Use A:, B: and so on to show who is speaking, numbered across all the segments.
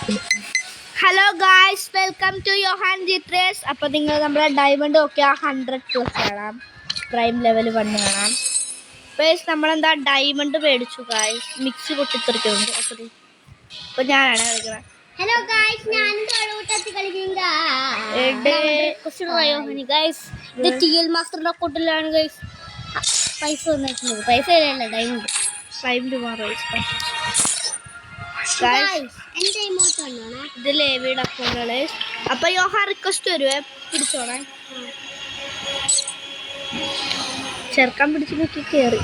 A: Hello guys, welcome to Yohan ജിത്രേസ്. അപ്പോൾ നിങ്ങൾ നമ്മുടെ ഡയമണ്ട് ഒക്കെ 100+ കാണാം, പ്രൈം ലെവൽ 1 കാണാം. ഗായ്സ് നമ്മളെന്താ ഡയമണ്ട് മേടിച്ചു ഗായ്സ്, മിക്സി പൊട്ടിത്തെറിക്കുന്നുണ്ട്. അപ്പോൾ ഞാനാണ് കളിക്കുന്നത്.
B: ഹലോ ഗായ്സ്, ഞാനും തോളൂട്ടത്തിൽ കളിക്കുന്നു ഗായ്സ്. ഇത് ടിഎൽ മാസ്റ്ററിന്റെ അക്കൗണ്ടിലാണ് ഗായ്സ്. പൈസ വന്നിട്ടുണ്ട്, പൈസ ഇല്ല, ഡയമണ്ട്
A: ഇത് ലേവിയുടെ അക്കൗണ്ടാണ്. അപ്പൊ യോഹാൻ റിക്വസ്റ്റ് വരുവേ, പിടിച്ചോണേ. ചെറുക്കാൻ പിടിച്ച് നോക്കി കേറി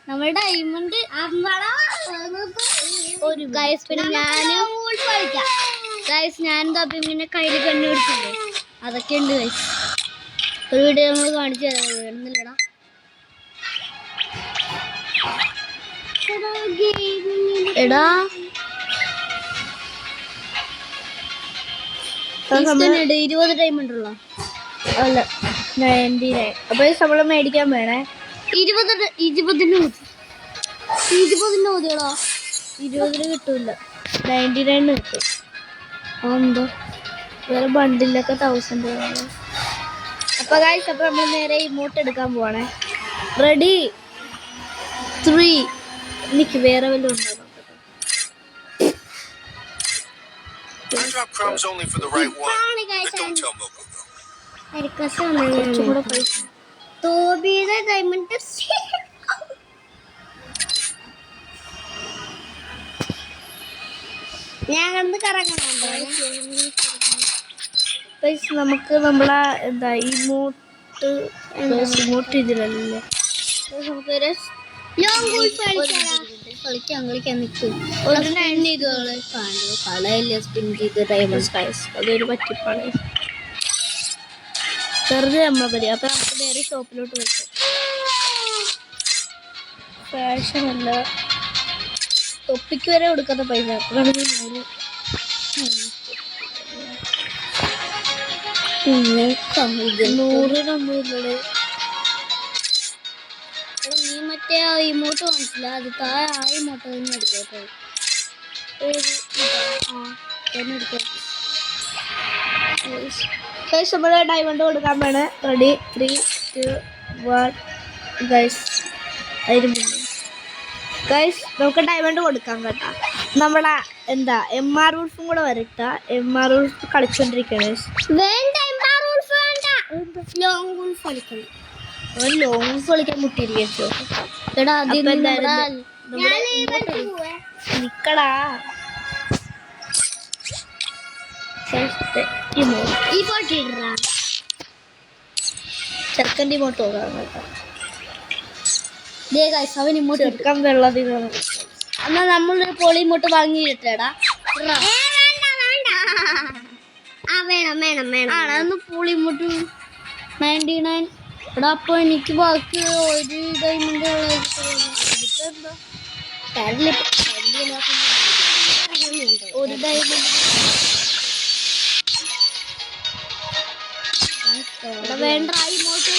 B: നമ്മുടെ ഡയമണ്ട് ഒരു ഗൈസ്. പിന്നെ ഞാനും ഗൈസ്, ഞാനെന്താ പിന്നെ കയ്യിൽ കണ്ണു പിടിച്ചില്ലേ, അതൊക്കെ ഉണ്ട് ഗൈസ്. ഒരു വീഡിയോ നമ്മൾ കാണിച്ചു തരാം, വേണമെന്നില്ലടാ. എടാ 20 ഡയമണ്ട് ഉള്ള
A: അല്ല 99. അപ്പൊ നമ്മള് മേടിക്കാൻ വേണേ
B: 20 മതിയോളോ.
A: 20 കിട്ടൂല, 99 കിട്ടും.
B: എന്തോ
A: വേറെ ബണ്ടിലൊക്കെ 1000. അപ്പൊ ഗായ്സ്, അപ്പൊ നമ്മൾ നേരെ ഇമോട്ട് എടുക്കാൻ പോവാണേ. റെഡി 3. എനിക്ക് വേറെ വല്ലതും ഉണ്ടോ?
B: തോബിയുടെ ഡയമണ്ട് ഞാൻ കണ്ട് കറങ്ങണോ.
A: നമുക്ക് നമ്മളെ എന്താ ഇമോട്ട് ഇതിലല്ലേ, നമുക്കൊരു
B: കളിക്കാൻ നിൽക്കും.
A: സ്പിൻ ചെയ്ത് ഡയമണ്ട് സ്പൈസ്, അതൊരു പറ്റിപ്പാണ്. ചെറുത് നമ്മളെ പറ്റി. അപ്പൊ നമുക്ക് നേരെ ഷോപ്പിലോട്ട് വെക്കും. ഫാഷൻ അല്ല, തൊപ്പിക്ക് വരെ കൊടുക്കാത്ത പൈസ. അപ്പോഴാണ് 100
B: നീ മറ്റേ ഇമോട്ട് കാണിച്ചില്ല, അത് താഴെ ആ ഇമോട്ട് തന്നെ എടുക്കട്ടോ.
A: നമ്മള് ഡയമണ്ട് കൊടുക്കാൻ വേണേ. Ready 3, 2, 1 guys. ഗൈസ് നമുക്ക് ഡയമണ്ട് കൊടുക്കാൻ കേട്ടാ. നമ്മളെ എന്താ MR ഉൾഫും കൂടെ വരട്ട. MR ഉൾഫ് കളിച്ചോണ്ടിരിക്കണേ.
B: ലോങ് ഗുൾഫ് കളിക്കണം.
A: ലോങ് കളിക്കാൻ മുട്ടിയിരിക്കോ. നിക്കടാ ചെറുക്കൻ്റെ ഇമോട്ട് പോകാൻ കേട്ടോ.
B: അവൻ ഇമോട്ട്
A: ചെറുക്കൻ വെള്ളത്തിൽ
B: എന്നാ നമ്മളൊരു പൊളി ഇമോട്ട് വാങ്ങിയിട്ടാടാ. വേണം പൊളി ഇമോട്ട് 99. എടാ അപ്പൊ എനിക്ക് ബാക്കി ഒരു ഡയമണ്ട് ഒരു ഡയമണ്ട് വേണ്ട. ഇമോട്ട്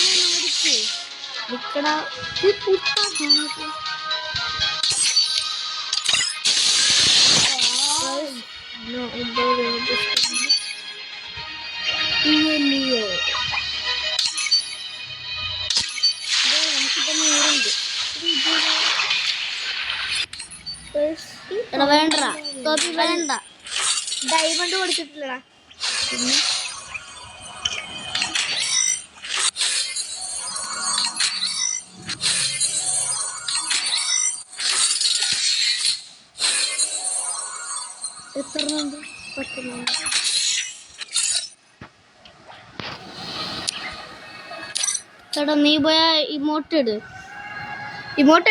B: നിക്കടാ. വേണ്ട തോപ്പി വേണ്ട,
A: ഡയമണ്ട് കൊടുത്തിട്ടില്ലടാ. പിന്നെ
B: എത്ര ഉണ്ട്? 10. എടാ നീ പോയ ഇമോട്ട്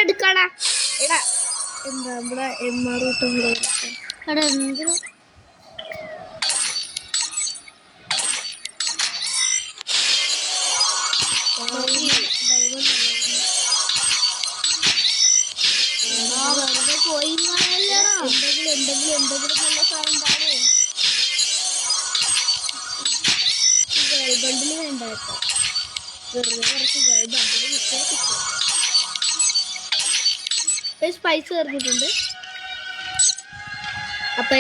A: എടുക്കാടാ. എടാ എന്താ നമ്മുടെ MR ഊട്ടം കൂടെ
B: എടാ എന്തിനാ പോയി
A: എന്തെങ്കിലും നല്ല സാധനം താഴെ ബണ്ടിൽ വേണ്ട കേട്ടോ. വെറുതെ കുറച്ച് ബണ്ടിൽ കിട്ടിയാൽ കിട്ടും. സ്പൈസ് ചേർത്തിട്ടുണ്ട്. അപ്പൊ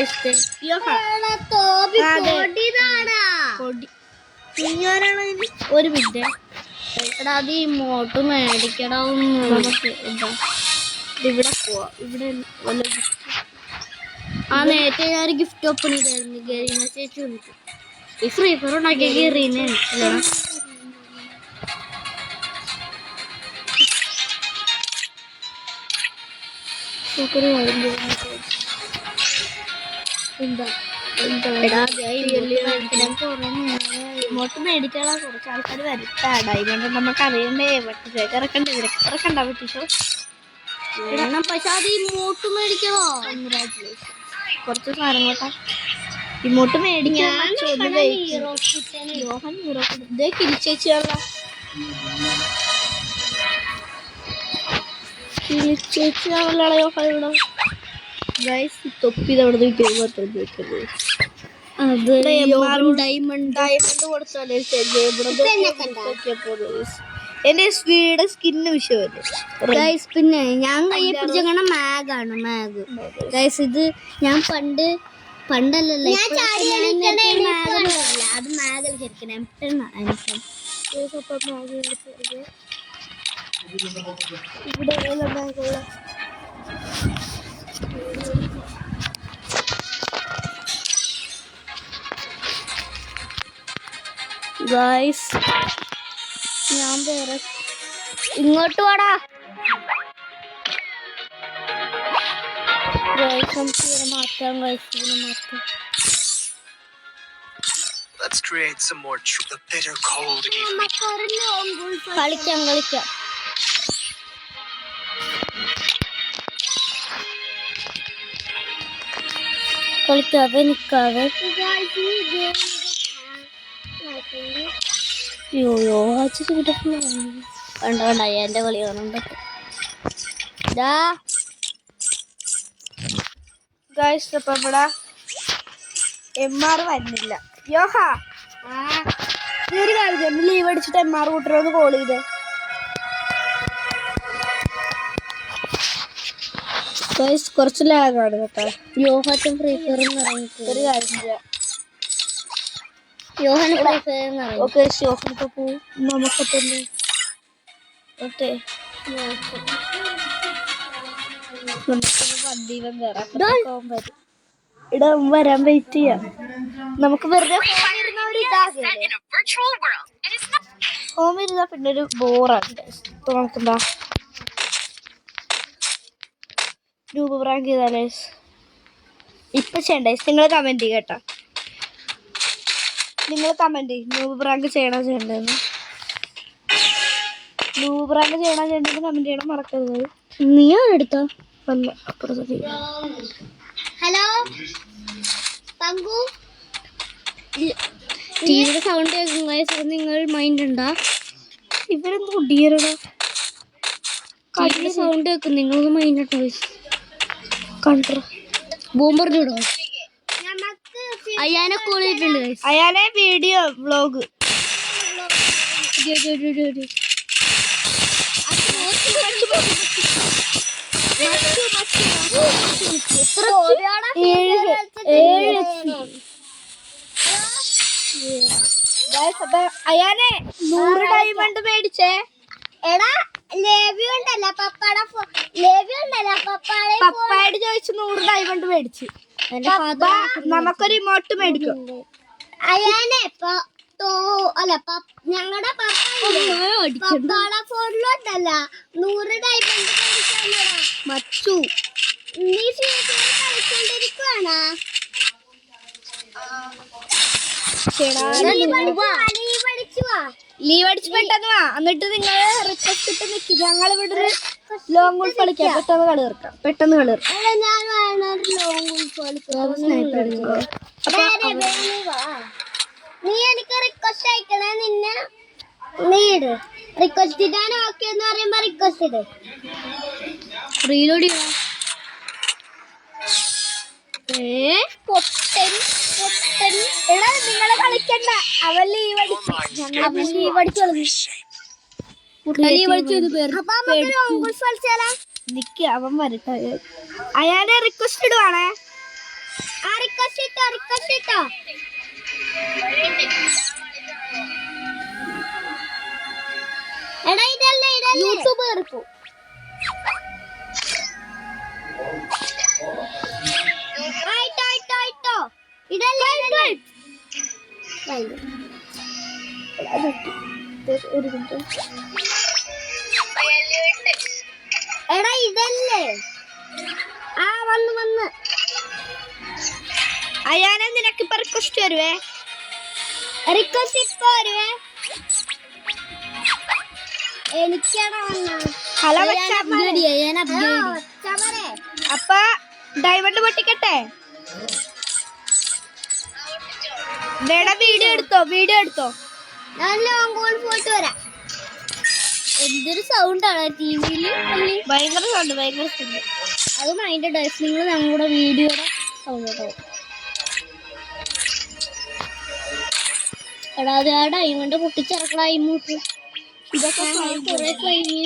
A: ഒരു മിനിറ്റ്
B: എടാ അത് ഇമോട്ട് മേടിക്കണം.
A: നമുക്ക് എന്താ ഇവിടെ പോവാം. ഇവിടെ വല്ല
B: ആ നേരത്തെ ഞാൻ ഗിഫ്റ്റ് ഓപ്പൺ ചെയ്തായിരുന്നു. ഗരീന ചേച്ചി വന്നിട്ട് ഈ ഫ്രീ ഫയർ ഉണ്ടാക്കിയ ഗരീന
A: എന്താ ഇങ്ങോട്ട് മേടിക്കാനുള്ള കുറച്ച് ആൾക്കാർ വരട്ടാ. ഡയമണ്ട് നമുക്ക് അറിയണ്ടേ. വെട്ടിച്ചേക്ക് ഇറക്കണ്ടേ. ഇവരൊക്കെ ഇറക്കണ്ട വെട്ടിച്ചോ.
B: പക്ഷെ അത് ഇമോട്ട് മേടിക്കണോ?
A: കുറച്ച് സാധനം കേട്ടാ ഇങ്ങോട്ട് മേടിക്കാൻ കിളിച്ചേച്ചിയുള്ള കിളിച്ചേച്ചിയാണല്ലോ ഇവിടെ. ഗൈസ് തൊപ്പി അവിടെ ഡയമണ്ട് കൊടുത്താലേ എന്റെ വീട് സ്കിന്ന് വിഷയമല്ലേ.
B: പിന്നെ ഞാൻ കയ്യെ പിടിച്ചങ്ങനെ മാഗാണ് മാഗ്. ഗൈസ് ഇത് ഞാൻ പണ്ടല്ലല്ലോ അത് മാഗൽ ശരിക്കും
A: ഇവിടെ മാഗുള്ള
B: ഗൈസ് ഞാൻ വേറെ ഇങ്ങോട്ട് വാടാ. ഗൈസ് നമുക്ക് ഇതിനെ മാറ്റാം. ഗൈസ് ഇതിനെ മാറ്റാം.
C: Let's create some more the bitter cold gave me.
B: കളിക്കാം കളിക്കാതെ നിക്കാതെ. കണ്ട എന്റെ കളി കാണുന്നുണ്ട്.
A: ഗൈസ് ഇപ്പൊ ഇവിടെ MR വരുന്നില്ല. യോഹ ഒരു കാര്യം ലീവ് അടിച്ചിട്ട് MR കൂട്ടരൊന്ന് കോൾ ചെയ്ത്. ഗൈസ് കുറച്ച് ലാഗാണ് കേട്ടോ.
B: യോഹൻ ഫ്രീ ഫയർ ഇറങ്ങിട്ട്
A: ഒരു കാര്യം ചെയ്യാം.
B: യോഹൻ ഫ്രീ ഫയർ ഇറങ്ങി.
A: ഓക്കെ യോഹനൊക്കെ പോവും. നമുക്ക് തന്നെ ഓക്കെ ഇടാൻ വരാൻ വെയിറ്റ് ചെയ്യാം. നമുക്ക് വെറുതെ ഹോം ഇരുന്ന പിന്നെ ഒരു ബോറാണ്. ഇപ്പൊ നമുക്കെന്താ രൂപ പ്രാങ്ക് ചെയ്താലേ ഇപ്പൊ ചെയ്യണ്ടേ. നിങ്ങൾ കമന്റ് കേട്ടാ. നിങ്ങൾ കമന്റ് നൂബ് പ്രാങ്ക് ചെയ്യണ്ടെന്ന്. നൂബ് പ്രാങ്ക് ചെയ്യണ്ടെന്ന് കമന്റ് ചെയ്യണം മറക്കരുത്.
B: നീ എടുത്തോ
A: അല്ല അപ്പുറത്ത്.
B: ഹലോ പങ്കു ടിവിയുടെ സൗണ്ട് കേൾക്കുന്ന നിങ്ങൾ മൈൻഡ് ഉണ്ടാ?
A: ഇവരെന്ത് കുടിയരുടെ
B: സൗണ്ട് കേൾക്കും. നിങ്ങളൊന്ന് മൈൻഡ് ഉണ്ടോ?
A: കണ്ടോ
B: ബൂമറിഞ്ഞിടോ? അയ്യാനെ കോൾ ചെയ്തിട്ടുണ്ട്.
A: അയാളെ വീഡിയോ വ്ലോഗ് അയാനെ 100 ഡയമണ്ട് മേടിച്ചേ.
B: എടാ ലേവ്യൂ ഉണ്ടല്ലോ
A: പപ്പായോട് ചോദിച്ചു 100 ഡയമണ്ട് മേടിച്ചു. നമുക്കൊരു ഇമോട്ട് മേടിക്കും.
B: അയാനെ ഞങ്ങളുടെ പപ്പാടെ ഫോണിലുണ്ടല്ല 100 ഡയമണ്ട്
A: മച്ചു
B: നീ കളിച്ചോണ്ടിരിക്കുവാണോ?
A: ലീവ് അടിച്ച് പെട്ടെന്ന് വാ. എന്നിട്ട് നിങ്ങൾ റിക്വസ്റ്റ് ഇട്ട് നിൽക്കുക. ഞങ്ങൾ ഇവിടെ ലോങ് ഗോൾ കളിക്കാം. പെട്ടെന്ന് കളി തീർക്കാം.
B: നീ എനിക്ക് റിക്വസ്റ്റ് അയക്കണേ. നിന്നെ നീ ഇട് റിക്വസ്റ്റ് ഇടാൻ ഓക്കെ എന്ന് പറയുമ്പോ റിക്വസ്റ്റ് ഇട്.
A: റീലോഡ് നിങ്ങളെ കളിക്കണ്ട. അവൻ ലീവ് അടിച്ചു.
B: ലീവ് അടിച്ചു.
A: നിക്ക് അവൻ വരട്ടെ. അയാളെ റിക്വസ്റ്റ് ഇടുവാണേ.
B: റിക്വസ്റ്റ് എടാ ഇതല്ലേ
A: യൂട്യൂബ് കയറിപ്പോ. ഒരു മിനിറ്റ്.
B: എടാ ഇതല്ലേ വന്ന്
A: അയാളെ നിനക്കിപ്പോ റിക്വസ്റ്റ് വരുവേ.
B: റിക്വസ്റ്റ് ഇപ്പൊ വരുവേ. എനിക്കാണ്
A: ഹലോ അപ്പൊ ഡയമണ്ട് പൊട്ടിക്കട്ടെ. വേണ വീഡിയോ എടുത്തോ.
B: ഞാൻ ലോങ് ഗോൾ പോയിട്ട് വരാം. എന്തൊരു സൗണ്ടാണ് ടിവിയില്.
A: ഭയങ്കര സൗണ്ട്.
B: അത് മൈൻഡ് ഡ്രസ്സിങ് നമ്മുടെ വീഡിയോയുടെ സൗണ്ട് കേട്ടോ. എടാ അത് ആ ഡയമണ്ട് പൊട്ടിച്ചിറക്കടായി മൂട്ട്. ഇതൊക്കെ കുറെ കഴിഞ്ഞ്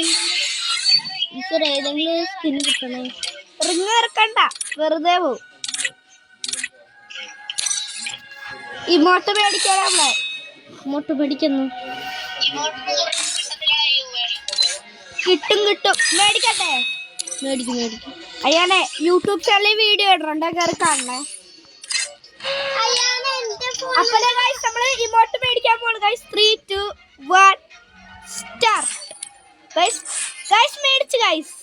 B: ഏതെങ്കിലും സ്കിൻ കിട്ടണേ.
A: റിങ് ഇറക്കണ്ട, വെറുതെ പോവും. ഇമോട്ട് മേടിക്കാനാ.
B: ഇമോട്ട് മേടിക്കുന്നു.
A: കിട്ടും മേടിക്കട്ടെ.
B: മേടിക്കും.
A: അയ്യാനെ യൂട്യൂബ് ചാനലിൽ വീഡിയോ ഇടണ്ട, കയറി കാണണേ. അപ്പൊ ഗൈസ് നമ്മള് ഇമോട്ട് മേടിക്കാൻ പോണ് ഗൈസ്. 3, 2, 1 സ്റ്റാർട്ട്. ഗൈസ് മേടിച്ചു ഗൈസ്.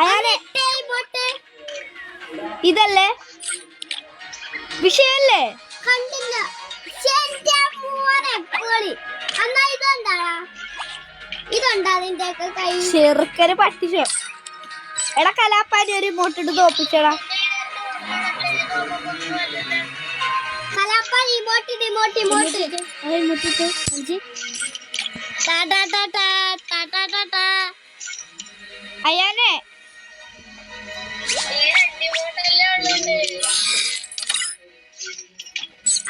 A: അയാളെ ഇതല്ലേ വിഷയല്ലേ?
B: കണ്ടില്ല. ഇതുണ്ടാ നിന്റെ കൈ?
A: ചെറുക്കന് പട്ടിച്ചോ. എടാ കലാപ്പാനി ഒരു ഇമോട്ടിട്ട് തോപ്പിച്ചോടാ.
B: കലാപ്പാനി
A: അയാനെ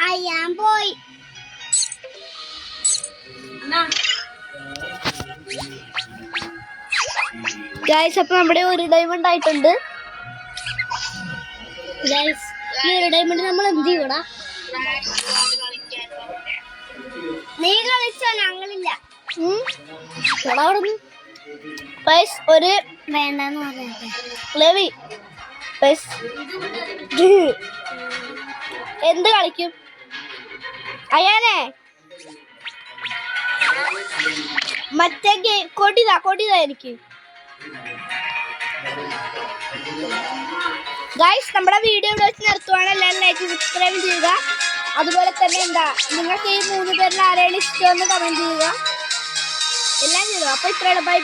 B: അയ്യാൻ പോയി.
A: ഗൈസ് അപ്പൊ നമ്മുടെ ഒരു ഡയമണ്ട് ആയിട്ടുണ്ട്.
B: ഗൈസ് ഈ ഒരു ഡയമണ്ട് നമ്മൾ എന്ത് ചെയ്യടാ? നീ കളിച്ചോ, ഞങ്ങളില്ല.
A: ഗൈസ് ഒരു
B: വേണ്ടെന്ന് പറഞ്ഞേ.
A: ലെവി എന്ത് കളിക്കും അയാനെ? മറ്റേ കൊടിതാ എനിക്ക്. ഗൈസ് നമ്മുടെ വീഡിയോ ഇവിടെ വെച്ച് നിർത്തുവാണ്. എല്ലാവരും ലൈക്ക് സബ്സ്ക്രൈബ് ചെയ്യുക. അതുപോലെ തന്നെ നിങ്ങൾക്ക് ഈ 3 പേരിൽ ആരെയും ഇഷ്ടമെന്ന് കമന്റ് ചെയ്യുക. എല്ലാം ചെയ്യുക. അപ്പൊ ഇത്രയാണ്. ബൈ.